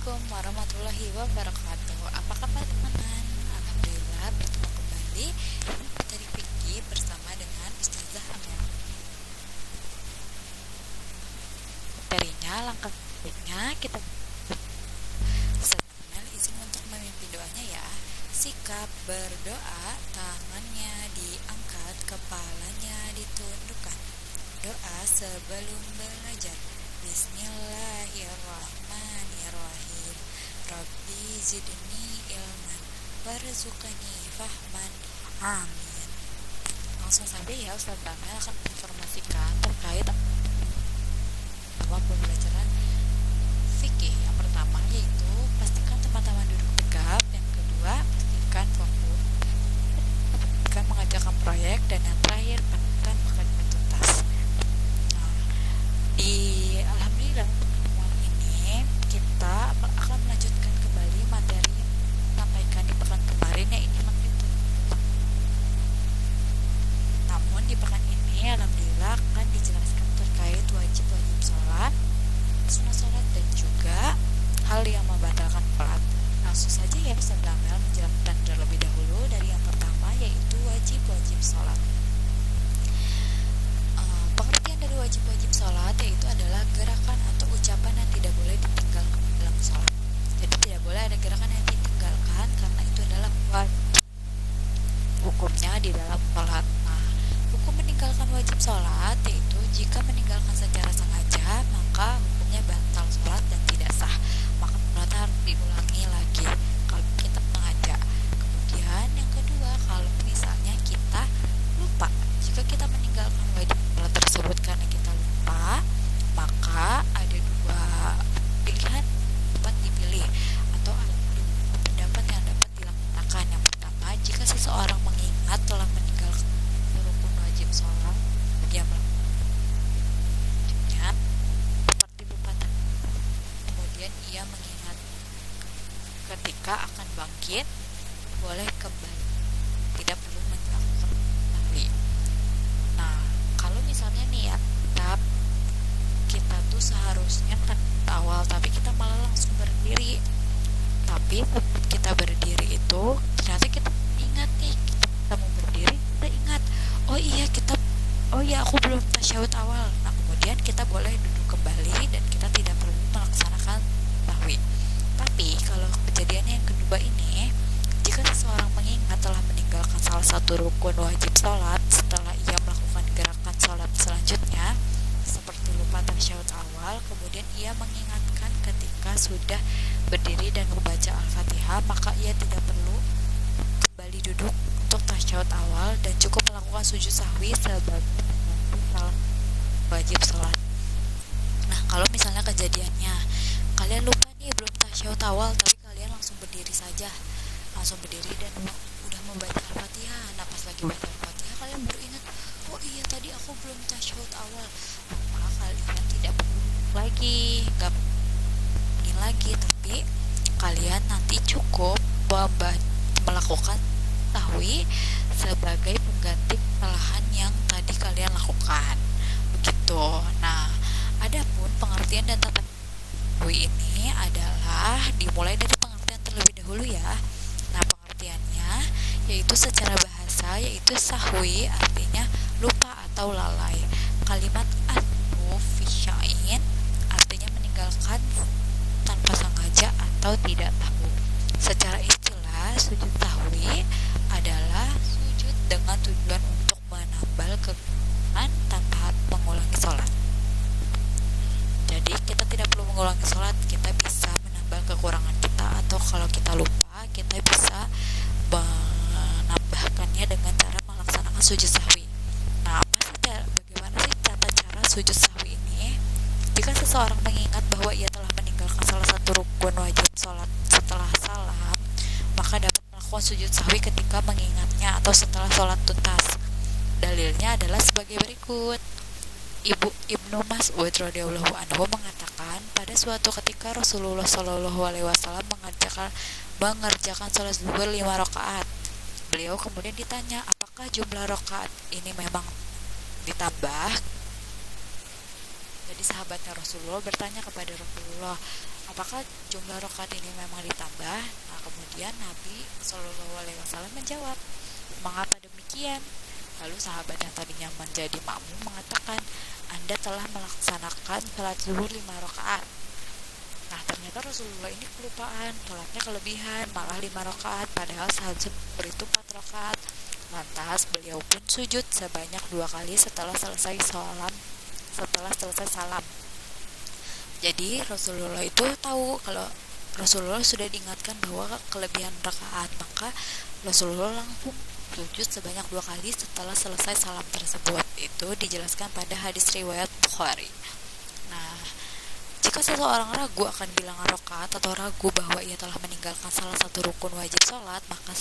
Assalamualaikum warahmatullahi wabarakatuh. Apa kabar teman-teman? Alhamdulillah bertemu kembali dari Vicky bersama dengan Ustazah Amel. Materinya langkah selanjutnya kita Ustazah Amel izin untuk memimpin doanya ya. Sikap berdoa, tangannya diangkat, kepalanya ditundukkan. Doa sebelum belajar. Bismillahirrahmanirrahim. Rabbi zidni ilman warzuqni fahman. Amin. Langsung saja ya, Ustaz Amel akan menginformasikan terkait pembelajaran fikih. Yang pertama yaitu pastikan teman-teman duduk tegap. Yang kedua, pastikan fokus. Pastikan mengerjakan proyek. Dan yang terakhir, pastikan bekerja tuntas. Di alhamdulillah pertemuan ini kita akan melanjutkan kembali materi yang disampaikan di pekan kemarin, yaitu namun di pekan ini alhamdulillah akan dijelaskan terkait wajib-wajib sholat, sunnah sholat, dan juga hal yang membatalkan sholat. Langsung saja ya, Ustaz Amel menjelaskan terlebih dahulu dari yang pertama, yaitu wajib-wajib sholat. Pengertian dari wajib-wajib sholat yaitu adalah gerakan atau ucapan yang tidak boleh ditinggalkan dalam sholat. Jadi tidak boleh ada gerakan yang ditinggalkan karena itu adalah wajib hukumnya di dalam sholat. Nah, hukum meninggalkan wajib sholat yaitu jika meninggalkan secara sengaja maka hukumnya batal sholat dan tidak sah. Maka sholat harus diulangi lagi kalau kita sengaja. Kemudian yang kedua, kalau misalnya kita lupa, jika kita meninggalkan wajib sholat tersebut karena kita lupa, maka ada dua pilihan dapat dipilih atau ada dua pendapat yang dapat dilaksanakan. Yang pertama, jika seseorang mengingat telah meninggalkan rukun wajib sholat, dia melakukannya seperti lupa tadi. Kemudian ia mengingat ketika akan bangkit, boleh kembali, tidak perlu melakukan tahlil. Nah, kalau misalnya nih ya, kita tuh seharusnya kan awal tapi kita malah langsung berdiri. Tapi kita berdiri itu ternyata kita ingat nih, kita mau berdiri, kita ingat, oh iya aku belum tasyahud awal. Nah, kemudian kita boleh duduk kembali dan kita tidak perlu melaksanakan tahwid. Tapi kalau kejadiannya yang kedua ini, jika seseorang mengingat telah meninggalkan salah satu rukun wajib sholat setelah ia melakukan gerakan sholat selanjutnya seperti lupa tasyahud awal, kemudian ia mengingatkan ketika sudah berdiri dan membaca Al-Fatihah, maka ia tidak perlu kembali duduk untuk tasyahud awal dan cukup melakukan sujud sahwi sebagai salah wajib sholat. Nah, kalau misalnya kejadiannya kalian lupa nih belum tasyahud awal tapi kalian langsung berdiri saja, langsung berdiri dan udah membaca Al-Fatihah. Nah, pas lagi baca Al-Fatihah kalian baru ingat, oh iya tadi aku belum tasyahud awal. Maka kalian tidak perlu lagi, nggak ingin lagi, tapi kalian nanti cukup melakukan tahwi sebagai pengganti kesalahan yang tadi kalian lakukan. Begitu. Nah, adapun pengertian dan tata tahwi ini adalah dimulai dari pengertian terlebih dahulu ya. Nah, pengertiannya yaitu secara bahasa yaitu sahwi artinya lupa atau lalai. Kalimat asfu fi syai'in artinya meninggalkan tanpa sengaja atau tidak tahu. Secara istilah, sujud sahwi adalah sujud dengan tujuan untuk menambal kekurangan tanpa mengulangi sholat. Jadi kita tidak perlu mengulangi sholat, kita bisa menambal kekurangan kita, atau kalau kita lupa kita bisa menambahkannya dengan cara melaksanakan sujud sahwi. Nah, bagaimana sih cara sujud sahwi ini? Jika seseorang mengingat bahwa ia telah meninggalkan salah satu rukun wajib sholat setelah salam, maka dapat melakukan sujud sahwi ketika mengingatnya atau setelah sholat tuntas. Dalilnya adalah sebagai berikut. Ibnu Mas'ud radhiyallahu anhu mengatakan, pada suatu ketika Rasulullah Shallallahu alaihi wasallam mengerjakan sholat zuhur 5 rakaat. Beliau kemudian ditanya, apakah jumlah rakaat ini memang ditambah? Jadi sahabatnya Rasulullah bertanya kepada Rasulullah, apakah jumlah rakaat ini memang ditambah? Nah, kemudian Nabi Shallallahu Alaihi Wasallam menjawab, mengapa demikian? Lalu sahabat yang tadinya menjadi makmum mengatakan, Anda telah melaksanakan salat zuhur 5 rakaat. Nah, ternyata Rasulullah ini kelupaan, sholatnya kelebihan, malah 5 rakaat, padahal salat zuhur itu 4 rakaat. Lantas beliau pun sujud sebanyak 2 kali setelah selesai salam. Jadi Rasulullah itu tahu kalau Rasulullah sudah diingatkan bahwa kelebihan rakaat, maka Rasulullah langsung sujud sebanyak 2 kali setelah selesai salam tersebut. Itu dijelaskan pada hadis riwayat Bukhari. Nah, jika seseorang ragu akan bilangan rakaat atau ragu bahwa ia telah meninggalkan salah satu rukun wajib sholat, maka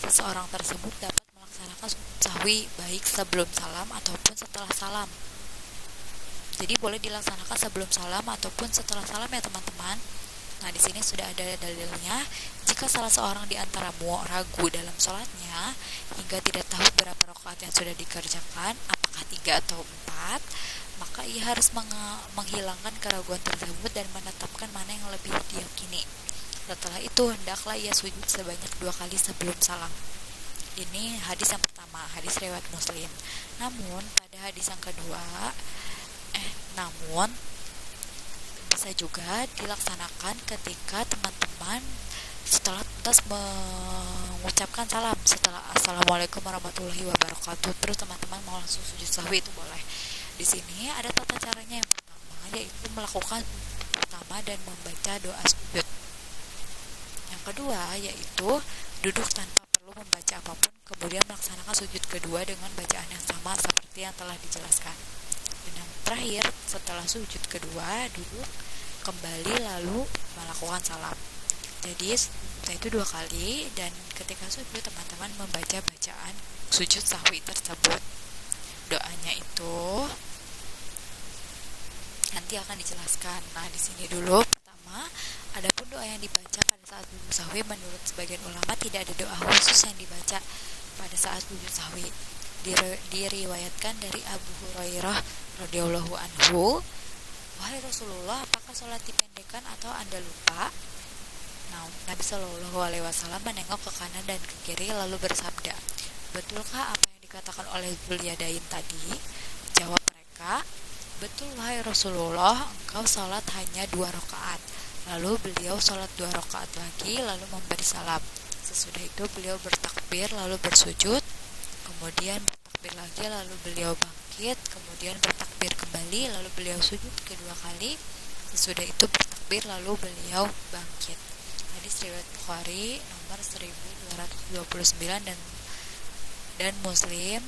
seseorang tersebut dapat melaksanakan sahwi baik sebelum salam ataupun setelah salam. Jadi boleh dilaksanakan sebelum salam ataupun setelah salam ya teman-teman. Nah, di sini sudah ada dalilnya. Jika salah seorang di antaramu ragu dalam sholatnya hingga tidak tahu berapa rakaat yang sudah dikerjakan, apakah 3 atau 4, maka ia harus menghilangkan keraguan tersebut dan menetapkan mana yang lebih diyakini. Setelah itu hendaklah ia sujud sebanyak 2 kali sebelum salam. Ini hadis yang pertama, hadis riwayat Muslim. Namun pada hadis yang kedua, namun bisa juga dilaksanakan ketika teman-teman setelah tuntas mengucapkan salam, setelah assalamualaikum warahmatullahi wabarakatuh, terus teman-teman mau langsung sujud sahwi, itu boleh. Di sini ada tata caranya. Yang pertama yaitu melakukan pertama dan membaca doa sujud. Yang kedua yaitu duduk tanpa perlu membaca apapun, kemudian melaksanakan sujud kedua dengan bacaan yang sama seperti yang telah dijelaskan. Dan yang terakhir, setelah sujud kedua duduk kembali lalu melakukan salam. Jadi itu 2 kali, dan ketika sujud teman-teman membaca bacaan sujud sahwi tersebut. Doanya itu nanti akan dijelaskan. Nah, di sini dulu pertama, adapun doa yang dibaca pada saat sujud sahwi menurut sebagian ulama tidak ada doa khusus yang dibaca pada saat sujud sahwi. Diriwayatkan dari Abu Hurairah radhiyallahu anhu, wahai Rasulullah, apakah sholat dipendekkan atau Anda lupa? Nah, Nabi Shallallahu Alaihi Wasallam menengok ke kanan dan ke kiri lalu bersabda, betulkah apa yang dikatakan oleh Dzul-Yadain tadi? Jawab mereka, betul wahai Rasulullah, engkau sholat hanya 2 rakaat. Lalu beliau sholat 2 rakaat lagi lalu memberi salam. Sesudah itu beliau bertakbir lalu bersujud, kemudian bertakbir lagi lalu beliau bangkit, kemudian bertakbir kembali lalu beliau sujud kedua kali. Sesudah itu bertakbir lalu beliau bangkit. Hadis riwayat Bukhari nomor 1229 dan Muslim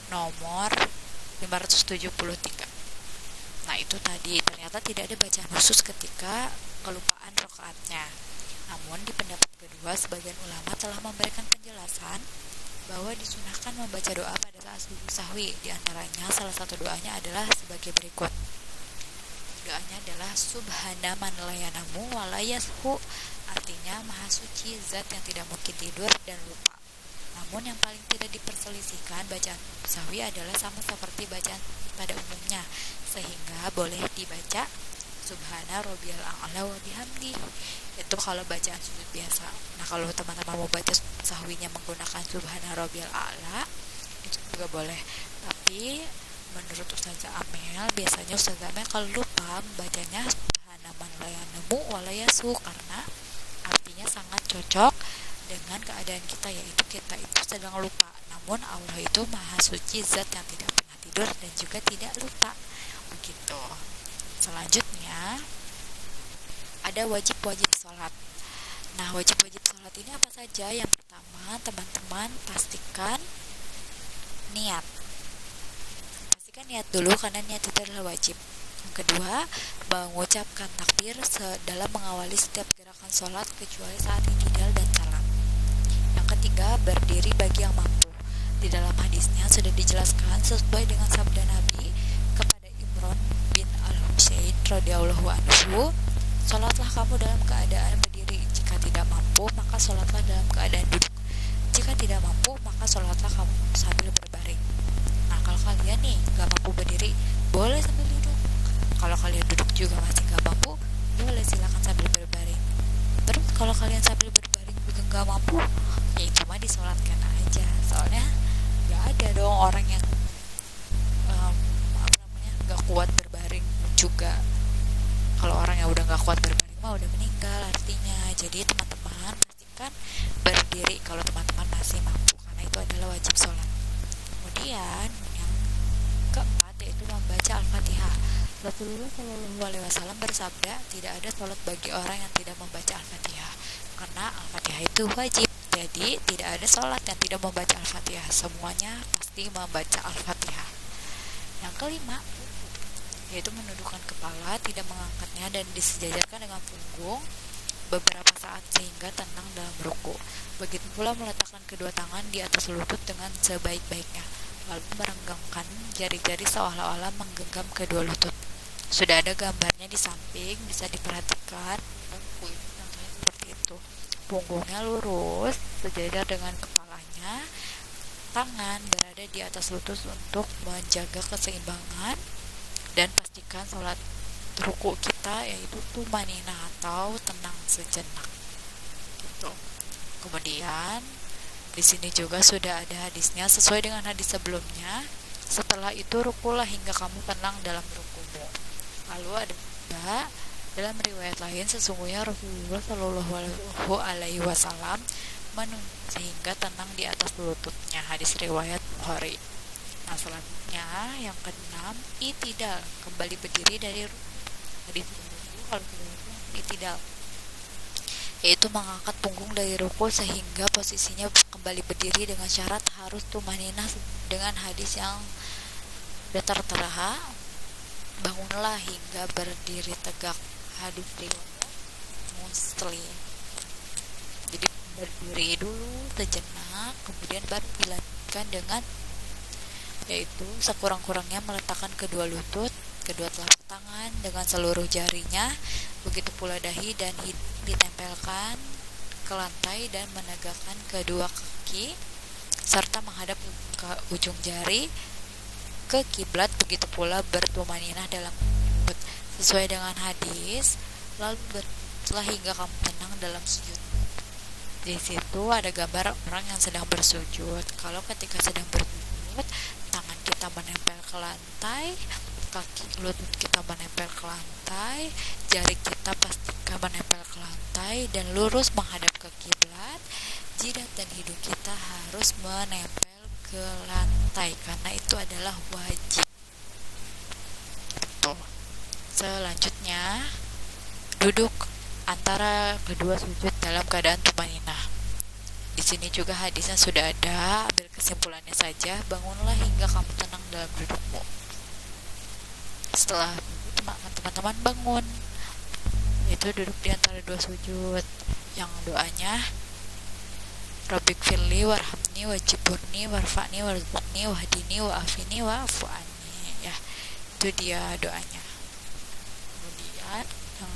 nomor 573. Nah, itu tadi ternyata tidak ada bacaan khusus ketika kelupaan rakaatnya. Namun di pendapat kedua, sebagian ulama telah memberikan penjelasan bahwa disunahkan membaca doa pada saat sujud sahwi. Di antaranya salah satu doanya adalah sebagai berikut. Doanya adalah Subhana man la yanamu wa la yashu, artinya maha suci zat yang tidak mungkin tidur dan lupa. Namun yang paling tidak diperselisihkan bacaan sahwi adalah sama seperti bacaan pada umumnya, sehingga boleh dibaca Subhana Rabbiyal A'la wa bihamdi. Itu kalau bacaan sujud biasa. Nah, kalau teman-teman mau baca sahwinya menggunakan Subhana Rabbiyal A'la, itu juga boleh. Tapi menurut Ustazah Amel, biasanya Ustazah Amel kalau lupa membacanya Subhana man la yanamu wa la yashu, karena artinya sangat cocok dengan keadaan kita, yaitu kita itu sedang lupa, namun Allah itu maha suci zat yang tidak pernah tidur dan juga tidak lupa. Begitu. Selanjutnya ada wajib-wajib sholat. Nah, wajib-wajib sholat ini apa saja? Yang pertama, teman-teman pastikan niat. Pastikan niat dulu, karena niat itu adalah wajib. Yang kedua, mengucapkan takbir dalam mengawali setiap gerakan sholat kecuali saat i'tidal dan salam. Yang ketiga, berdiri bagi yang mampu. Di dalam hadisnya sudah dijelaskan sesuai dengan sabda Nabi kepada Imran bin Al-Husain radhiyallahu anhu, sholatlah kamu dalam keadaan berdiri. Jika tidak mampu, maka sholatlah dalam keadaan duduk. Jika tidak mampu, maka sholatlah kamu sambil berbaring. Nah, kalau kalian nih gak mampu berdiri, boleh sambil kalian duduk juga masih gak mampu, boleh silakan sambil berbaring. Terus kalau kalian sambil berbaring juga gak mampu, ya itu mah disolatkan aja. Soalnya gak ada dong orang yang gak kuat berbaring juga. Kalau orang yang udah gak kuat berbaring mah udah meninggal artinya. Jadi teman-teman pastikan berdiri kalau teman-teman masih mampu, karena itu adalah wajib sholat. Kemudian yang keempat yaitu membaca Al-Fatihah. Rasulullah Shallallahu Alaihi Wasallam bersabda, tidak ada sholat bagi orang yang tidak membaca Al-Fatihah, karena Al-Fatihah itu wajib. Jadi tidak ada sholat yang tidak membaca Al-Fatihah, semuanya pasti membaca Al-Fatihah. Yang kelima yaitu menundukkan kepala, tidak mengangkatnya, dan disejajarkan dengan punggung beberapa saat sehingga tenang dalam ruku. Begitu pula meletakkan kedua tangan di atas lutut dengan sebaik-baiknya, lalu merenggangkan jari-jari seolah-olah menggenggam kedua lutut. Sudah ada gambarnya di samping, bisa diperhatikan. Contohnya seperti itu. Punggungnya lurus, sejajar dengan kepalanya, tangan berada di atas lutut untuk menjaga keseimbangan, dan pastikan sholat ruku kita yaitu tumanina atau tenang sejenak gitu. Kemudian di sini juga sudah ada hadisnya sesuai dengan hadis sebelumnya. Setelah itu rukulah hingga kamu tenang dalam rukumu. Lalu ada juga dalam riwayat lain, sesungguhnya Rasulullah Shallallahu Alaihi Wasallam menunduk sehingga tenang di atas lututnya. Hadis riwayat Bukhari. Nah, selanjutnya yang keenam, i'tidal, kembali berdiri dari hadis sebelumnya. Kalau i'tidal yaitu mengangkat punggung dari ruku sehingga posisinya kembali berdiri dengan syarat harus tumaninah dengan hadis yang sudah tertera, bangunlah hingga berdiri tegak, hadis riwayat Muslim. Jadi berdiri dulu sejenak, kemudian baru dilanjutkan dengan yaitu sekurang-kurangnya meletakkan kedua lutut, kedua telapak tangan dengan seluruh jarinya, begitu pula dahi dan ditempelkan ke lantai dan menegakkan kedua kaki serta menghadap ke ujung jari ke kiblat, begitu pula bertumaninah dalam sujud sesuai dengan hadis. Lalu berselah hingga kamu tenang dalam sujud. Di situ ada gambar orang yang sedang bersujud. Kalau ketika sedang bersujud, tangan kita menempel ke lantai, kaki lutut kita menempel ke lantai, jari kita pastikan menempel ke lantai dan lurus menghadap ke kiblat. Jidat dan hidung kita harus menempel ke lantai karena itu adalah wajib. Selanjutnya, duduk antara kedua sujud dalam keadaan tumaninah. Di sini juga hadisnya sudah ada, ambil kesimpulannya saja, bangunlah hingga kamu tenang dalam dudukmu. Setelah teman-teman bangun, itu duduk di antara dua sujud, yang doanya Rabbik firli warhamni wajiburni warfa'ni warzuqni wahdini wa'afini wa'afu'ani. Ya, itu dia doanya. Kemudian yang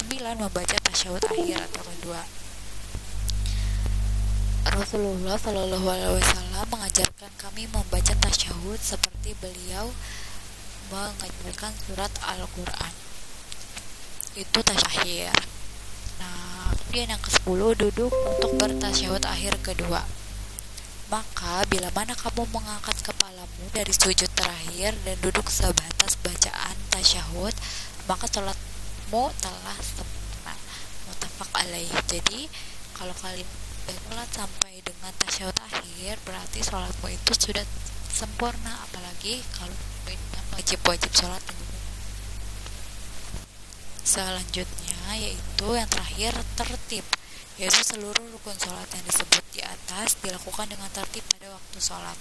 ke-9 membaca tasyahud akhir atau kedua. Rasulullah Shallallahu Alaihi Wasallam mengajarkan kami membaca tasyahud seperti beliau mengajarkan surat Al-Quran. Itu tasyahud. Nah, kemudian yang ke-10 duduk untuk bertasyahud akhir kedua. Maka bila mana kamu mengangkat kepalamu dari sujud terakhir dan duduk sebatas bacaan tasyahud, maka salatmu telah sempurna. Muttafaq alaih. Jadi kalau kalian sholat sampai dengan tasyahud akhir, berarti sholatmu itu sudah sempurna. Apalagi kalau dengan wajib-wajib sholat. Selanjutnya yaitu yang terakhir tertib, yaitu seluruh rukun sholat yang disebut di atas dilakukan dengan tertib pada waktu sholat.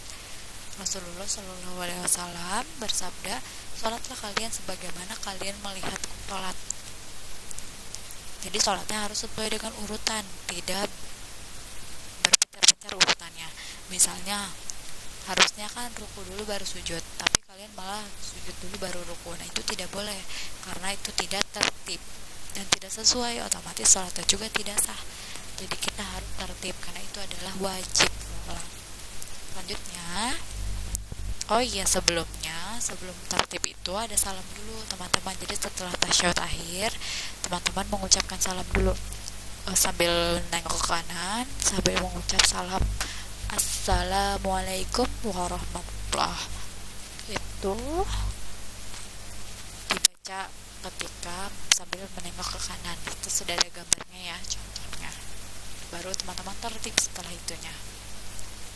Rasulullah Shallallahu Alaihi Wasallam bersabda, sholatlah kalian sebagaimana kalian melihat sholat. Jadi sholatnya harus sesuai dengan urutan, tidak berputar-putar urutannya. Misalnya harusnya kan ruku dulu baru sujud, tapi kalian malah sujud dulu baru ruku. Nah, itu tidak boleh karena itu tidak tertib dan tidak sesuai, otomatis sholatnya juga tidak sah. Jadi kita harus tertib karena itu adalah wajib sholat. Selanjutnya, oh iya sebelumnya sebelum tartib itu ada salam dulu teman-teman. Jadi setelah tasyahud akhir, teman-teman mengucapkan salam dulu, sambil nengok ke kanan sambil mengucap salam, assalamualaikum warahmatullah. Itu dibaca ketika sambil menengok ke kanan. Itu sudah ada gambarnya ya, contohnya. Baru teman-teman tertib setelah itunya.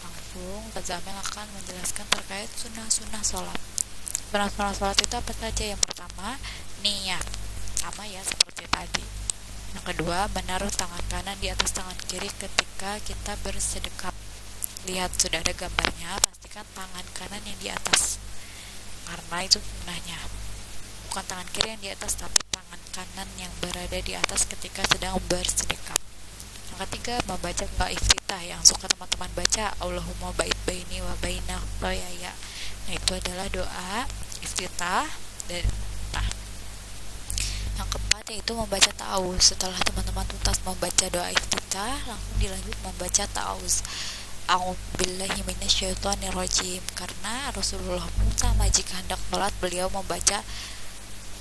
Langsung Ustaz Zamil akan menjelaskan terkait sunnah-sunnah sholat. Sunnah-sunnah sholat itu apa saja? Yang pertama, niat, sama ya seperti tadi. Yang kedua, menaruh tangan kanan di atas tangan kiri ketika kita bersedekap. Lihat sudah ada gambarnya, pastikan tangan kanan yang di atas, karena itu sunnahnya. Bukan tangan kiri yang di atas, tapi tangan kanan yang berada di atas ketika sedang bersedekap. Yang ketiga, membaca doa iftitah yang suka teman-teman baca, Allahumma ba'id baini wa baina khotoyaya. Nah, itu adalah doa iftitah. Dan yang keempat yaitu membaca ta'awuz. Setelah teman-teman tuntas membaca doa iftitah, langsung dilanjut membaca ta'awuz, a'udzubillahi minasyaitonirrajim, karena Rasulullah pun sama jika hendak sholat beliau membaca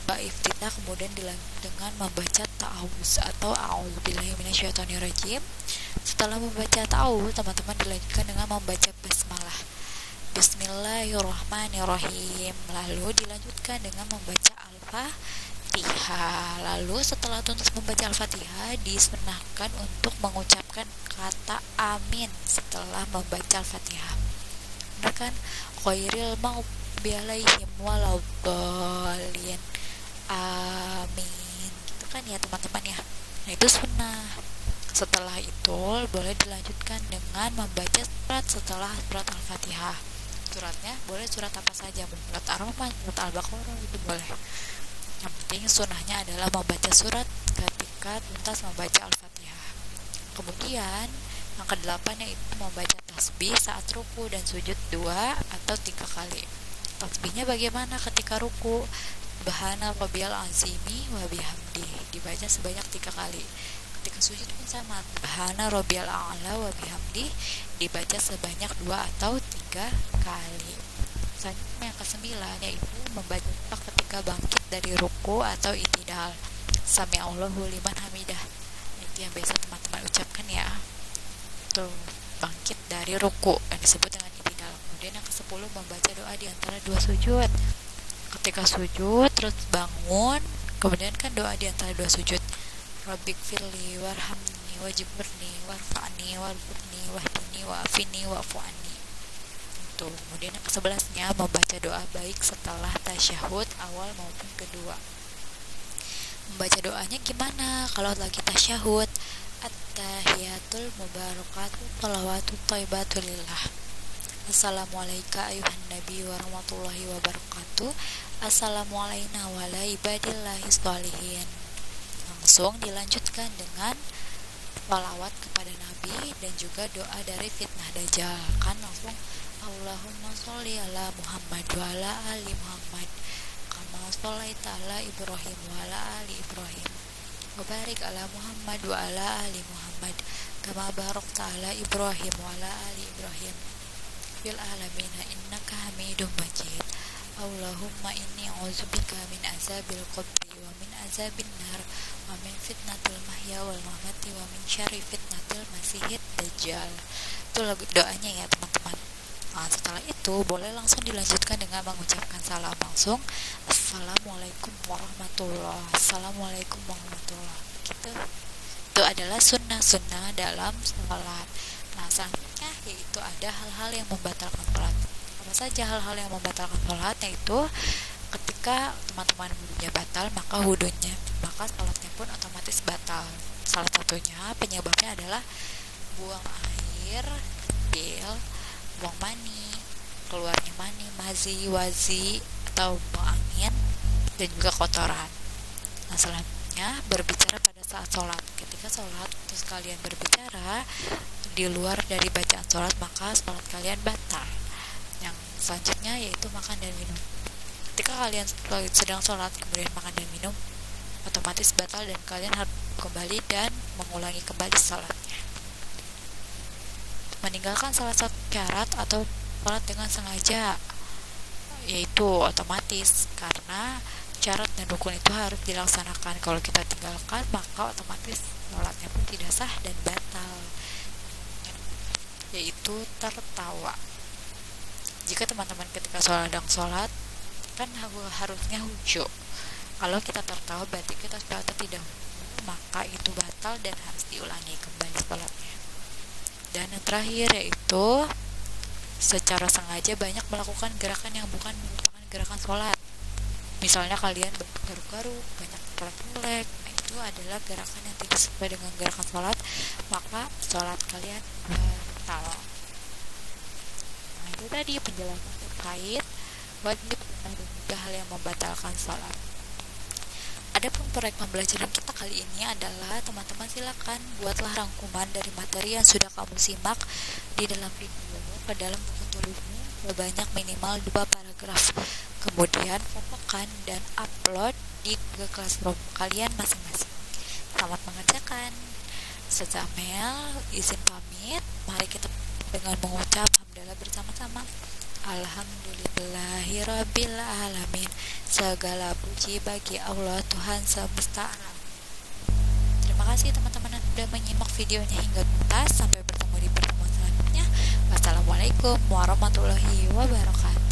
doa iftitah kemudian dilanjut dengan membaca ta'awuz atau a'udzubillahi minasyaitonirrajim. Setelah membaca ta'awuz, teman-teman dilanjutkan dengan membaca basmalah, bismillahirrahmanirrahim, lalu dilanjutkan dengan membaca al-fatihah. Lalu setelah tuntas membaca al-fatihah, disunahkan untuk mengucapkan kata amin setelah membaca al-fatihah. Benar kan? Ghairil maghdubi alaihim waladdallin, amin, gitu kan ya teman-teman ya. Nah, itu sunnah. Setelah itu boleh dilanjutkan dengan membaca surat setelah surat al-fatihah. Suratnya boleh surat apa saja, surat ar-rahman, surat al-baqarah, itu boleh. Yang penting sunnahnya adalah membaca surat ketika tuntas membaca al-fatihah. Kemudian yang kedelapan yaitu membaca tasbih saat ruku dan sujud 2 atau 3 kali. Tasbihnya bagaimana ketika ruku? Subhana rabbiyal azimi wa bihamdi, dibaca sebanyak 3 kali. Ketika sujud pun sama, Subhana rabbiyal a'la wa bihamdi, dibaca sebanyak 2 atau 3 kali. Selanjutnya yang ke-9 yaitu membaca ketika bangkit dari ruku atau i'tidal, sami'allahu liman hamidah. Itu yang biasa teman-teman ucapkan ya, tuh bangkit dari ruku yang disebut dengan i'tidal. Kemudian yang ke-10 membaca doa di antara 2 sujud. Ketika sujud terus bangun, kemudian kan doa di antara 2 sujud, Rabbighfirli warhamni wajburni warfa'ni warzuqni wahdini wa'afini wa'fu anni. Itu. Kemudian yang ke-11-nya membaca doa baik setelah tasyahud awal maupun kedua. Membaca doanya gimana kalau lagi tasyahud? At-tahiyatul mubarakatuh shalawatut thayyibatu lillah, Assalamualaikum ayuhan nabi warahmatullahi wabarakatuh, Assalamualaikum wa ala ibadillahi sholihin. Langsung dilanjutkan dengan sholawat kepada Nabi dan juga doa dari fitnah dajjal. Kan langsung Allahumma sholli ala Muhammad wa ala ali Muhammad kama sholaita ala Ibrahim wa ala ali Ibrahim wa barik ala Muhammad wa ala ali Muhammad kama barakta ala Ibrahim wa ala ali Ibrahim fil alamina innaka hamidum majid. Allahumma inni a'udzubika min azabil qabri wa min azabin nar wa min fitnatil mahya wal mamati wa min syarri fitnatil masihid dajjal. Itu doanya ya teman-teman. Nah, setelah itu boleh langsung dilanjutkan dengan mengucapkan salam langsung, Assalamualaikum warahmatullahi, Assalamualaikum warahmatullahi, gitu. Itu adalah sunnah-sunnah dalam sholat. Nah, selanjutnya yaitu ada hal-hal yang membatalkan sholat. Apa saja hal-hal yang membatalkan sholat? Yaitu ketika teman-teman wudunya batal, maka sholatnya pun otomatis batal. Salah satunya penyebabnya adalah buang air, kecil, buang mani, keluarnya mani, mazi, wazi, atau buang angin, dan juga kotoran. Nah, selanjutnya berbicara pada saat sholat. Ketika sholat terus kalian berbicara di luar dari bacaan sholat, maka sholat kalian batal. Yang selanjutnya yaitu makan dan minum. Ketika kalian sedang sholat kemudian makan dan minum, otomatis batal dan kalian harus kembali dan mengulangi kembali sholatnya. Meninggalkan salah satu syarat atau sholat dengan sengaja, yaitu otomatis, karena syarat dan rukun itu harus dilaksanakan. Kalau kita tinggalkan, maka otomatis sholatnya pun tidak sah dan batal, yaitu tertawa. Jika teman-teman ketika sholat kan harusnya khusyuk. Kalau kita tertawa berarti kita sholatnya tidak khusyuk, maka itu batal dan harus diulangi kembali sholatnya. Dan yang terakhir yaitu secara sengaja banyak melakukan gerakan yang bukan merupakan gerakan sholat. Misalnya kalian banyak garuk-garuk, banyak melek, nah itu adalah gerakan yang tidak sesuai dengan gerakan sholat, maka sholat kalian batal. Nah itu tadi penjelasan terkait wajib dan juga hal yang membatalkan sholat. Adapun proyek pembelajaran kita kali ini adalah, teman-teman silakan buatlah rangkuman dari materi yang sudah kamu simak di dalam video ke dalam buku tulismu sebanyak minimal 2 paragraf. Kemudian fotokan dan upload di Google Classroom kalian masing-masing. Selamat mengerjakan. Sejamel izin pamit. Mari kita dengan mengucap hamdalah bersama-sama. Alhamdulillahirabbil alamin. Segala puji bagi Allah Tuhan semesta alam. Terima kasih teman-teman yang sudah menyimak videonya hingga tuntas. Sampai bertemu di pertemuan selanjutnya. Wassalamualaikum warahmatullahi wabarakatuh.